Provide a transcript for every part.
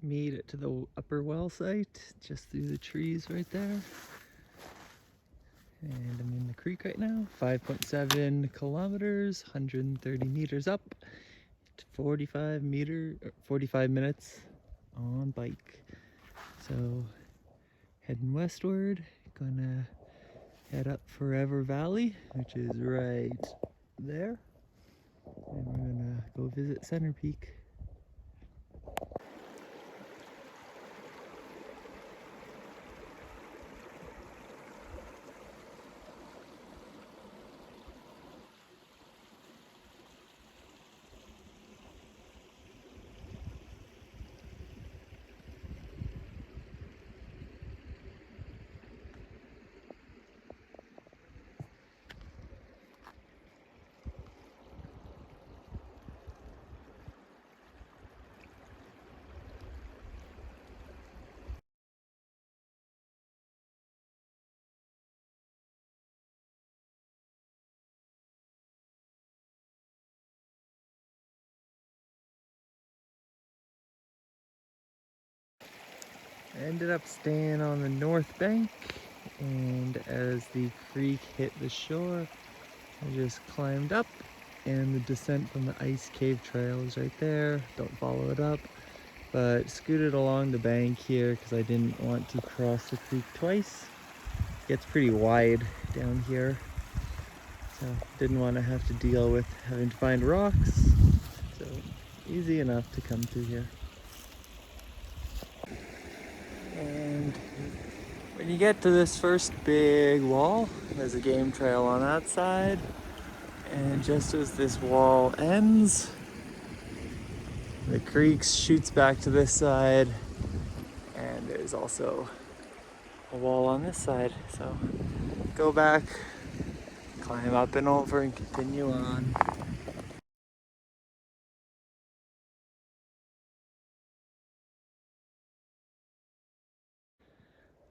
Made it to the upper well site, just through the trees right there. And I'm in the creek right now, 5.7 kilometers, 130 meters up, 45 minutes on bike. So heading westward, gonna head up Forever Valley, which is right there. And we're gonna go visit Center Peak. I ended up staying on the north bank, and as the creek hit the shore, I just climbed up, and the descent from the ice cave trail is right there. Don't follow it up, but scooted along the bank here because I didn't want to cross the creek twice. It gets pretty wide down here, so didn't want to have to deal with having to find rocks. So easy enough to come through here. And when you get to this first big wall, there's a game trail on that side. And just as this wall ends, the creek shoots back to this side. And there's also a wall on this side. So go back, climb up and over, and continue on.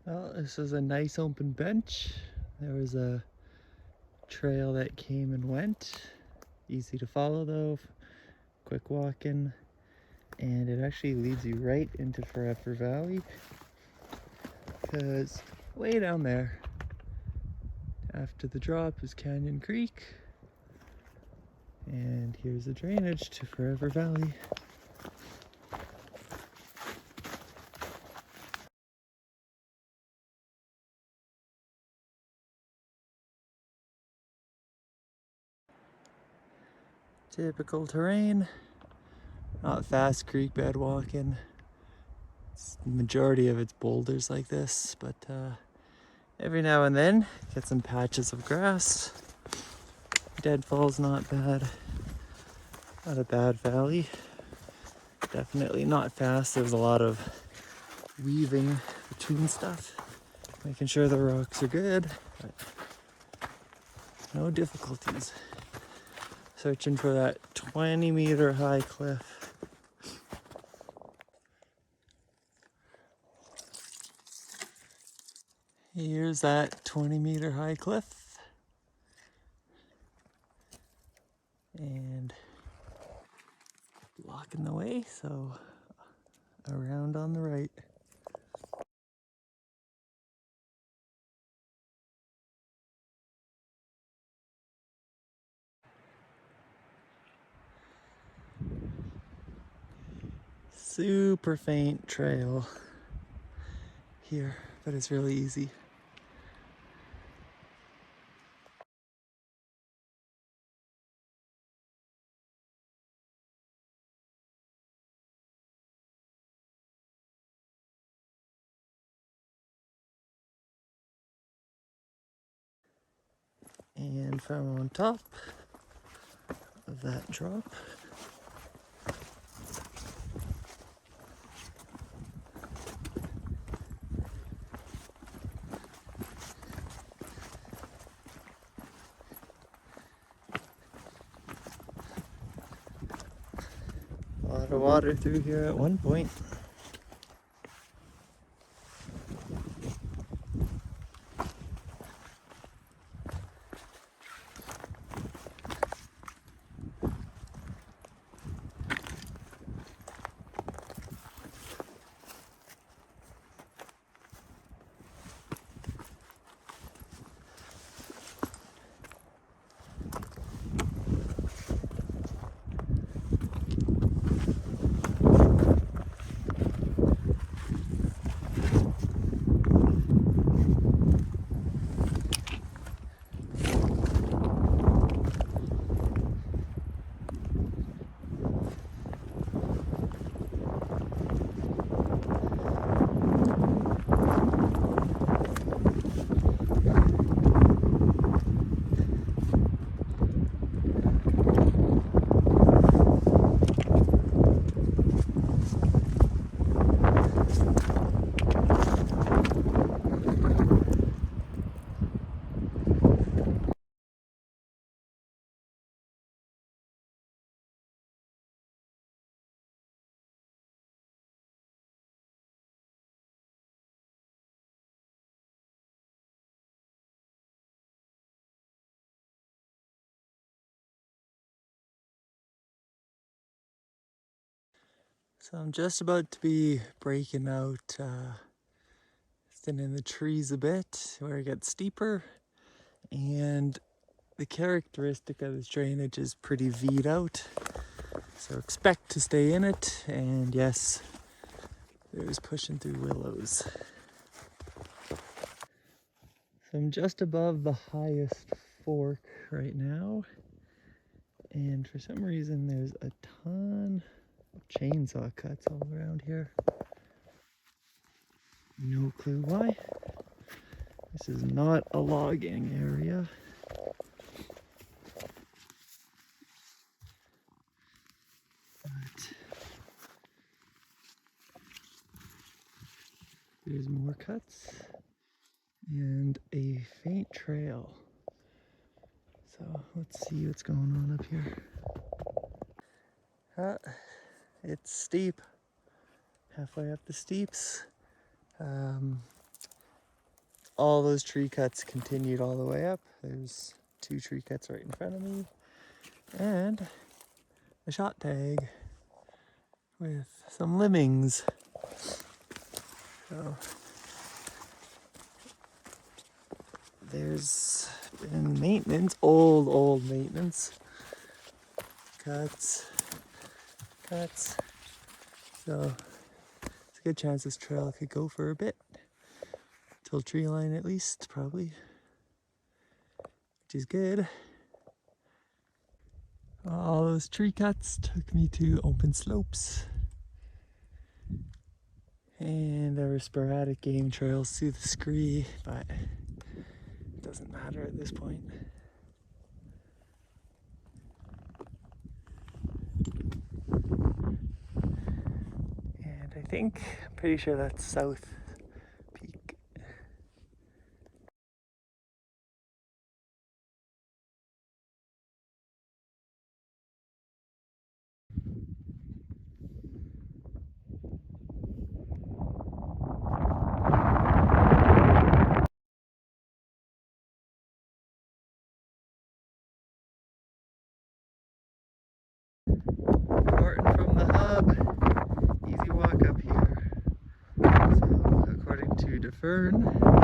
Well, this is a nice open bench. There was a trail that came and went. Easy to follow though, quick walking. And it actually leads you right into Forever Valley, because way down there, after the drop, is Canyon Creek. And here's the drainage to Forever Valley. Typical terrain, not fast creek bed walking. The majority of it's boulders like this, but every now and then get some patches of grass. Deadfall's not bad. Not a bad valley. Definitely not fast. There's a lot of weaving between stuff, making sure the rocks are good, but no difficulties. Searching for that 20-meter high cliff. Here's that 20-meter high cliff. And blocking the way, so around on the right. Super faint trail here, but it's really easy. And from on top of that drop, a lot of water through here at one point. So I'm just about to be breaking out, thinning the trees a bit where it gets steeper, and the characteristic of this drainage is pretty V'd out. So expect to stay in it, and yes, there's pushing through willows. So I'm just above the highest fork right now, and for some reason there's a ton of chainsaw cuts all around here. No clue why. This is not a logging area. But there's more cuts and a faint trail. So let's see what's going on up here. It's steep. Halfway up the steeps. All those tree cuts continued all the way up. There's 2 tree cuts right in front of me. And a shot tag with some lemmings. So there's been maintenance, old maintenance. Cuts. So it's a good chance this trail could go for a bit. Till tree line at least, probably. Which is good. All those tree cuts took me to open slopes. And there were sporadic game trails through the scree, but it doesn't matter at this point. And I'm pretty sure that's South Peak. Reporting from the hub, easy walk up here. So according to DeFern,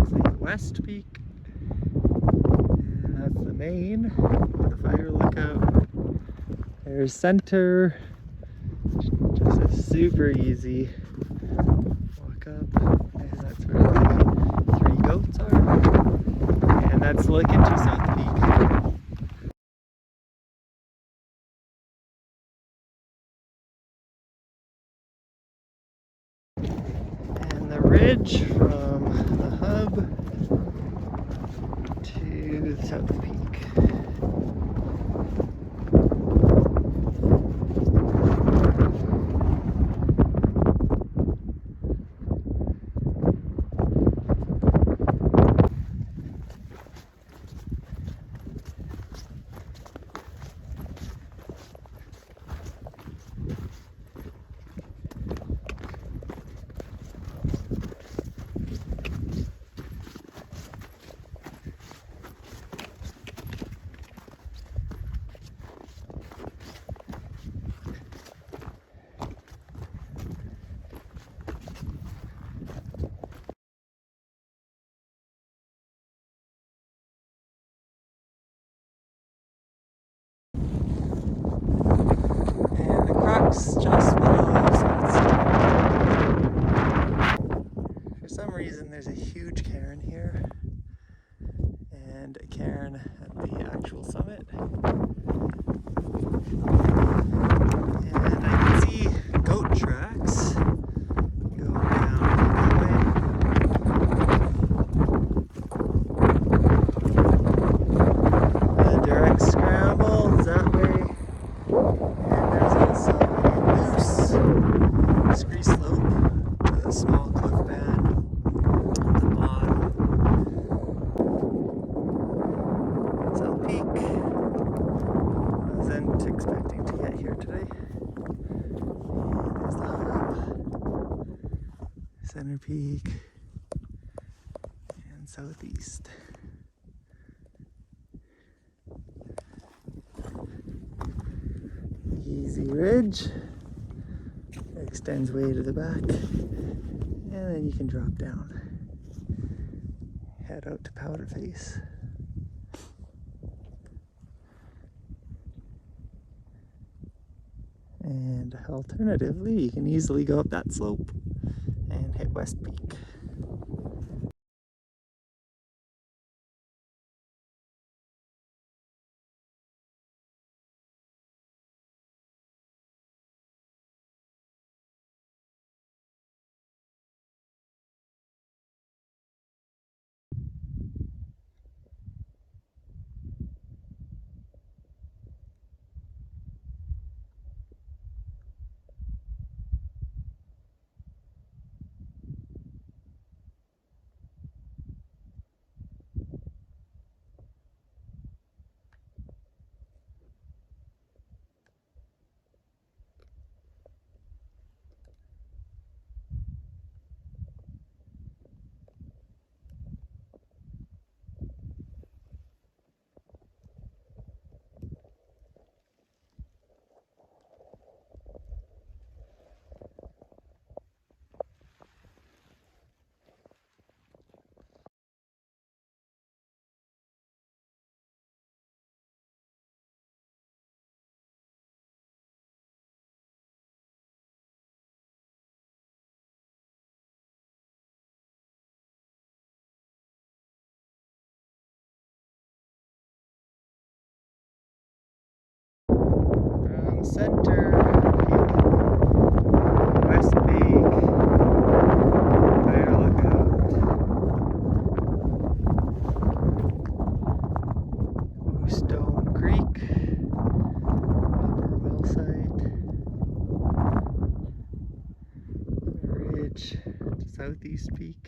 it's the West Peak. And that's the main, the fire lookout. There's Center, just a super easy walk up, and that's where the 3 goats are, and that's looking to South Peak. And the ridge from the hub to South Peak. Just below, for some reason there's a huge cairn here and a cairn at the actual summit, and I can see goat tracks going down that way. A direct scramble is that way. Scree slope with a small cliff band at the bottom. South Peak. Wasn't expecting to get here today. And there's the hub, Center Peak, and Southeast. Easy ridge. extends way to the back, and then you can drop down. Head out to Powder Face. And alternatively, you can easily go up that slope and hit West Peak. From center, West Peak, Fire Lookout, Stone Creek, Upper Well Site, Ridge to Southeast Peak.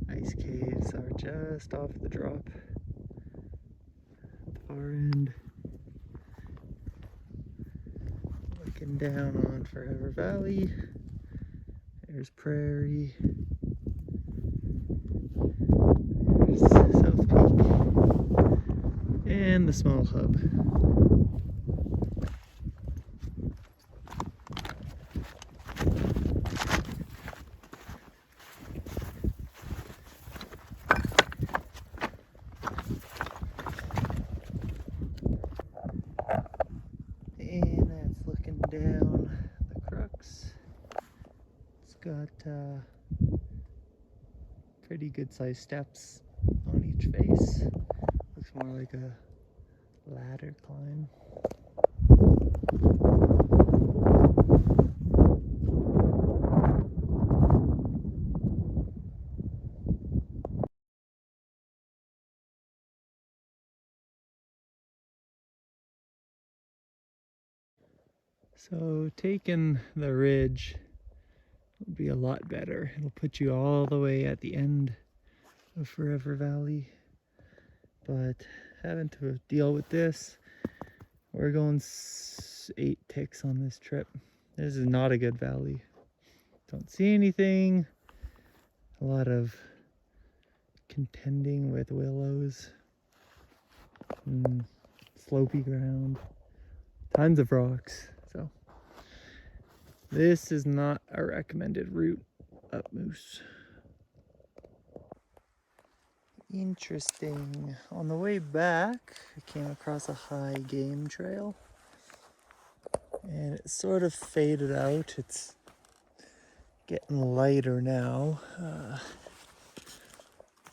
Ice caves are just off the drop. At the far end. Looking down on Forever Valley. There's Prairie. There's South Peak. And the small hub. And that's looking down the crux. It's got pretty good sized steps on each face. Looks more like a ladder climb. So taking the ridge would be a lot better. It'll put you all the way at the end of Forever Valley. But having to deal with this, we're going 8 ticks on this trip. This is not a good valley. Don't see anything. A lot of contending with willows. Slopey ground. Tons of rocks. So this is not a recommended route up Moose. Interesting. On the way back, I came across a high game trail. And it sort of faded out. It's getting lighter now. I'm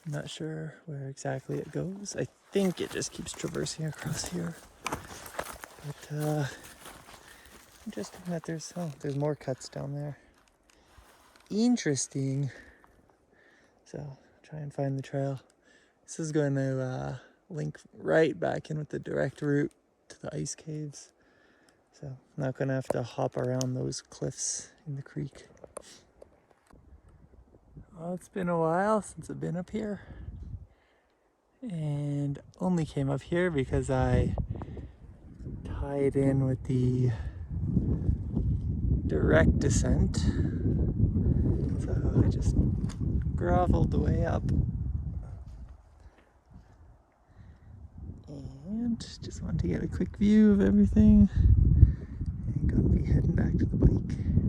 not sure where exactly it goes. I think it just keeps traversing across here. But interesting that there's more cuts down there. Interesting. So try and find the trail. This is going to link right back in with the direct route to the ice caves. So I'm not going to have to hop around those cliffs in the creek. Well, it's been a while since I've been up here. And only came up here because I tied in with the direct descent. So I just groveled the way up. And just wanted to get a quick view of everything. And going heading back to the bike.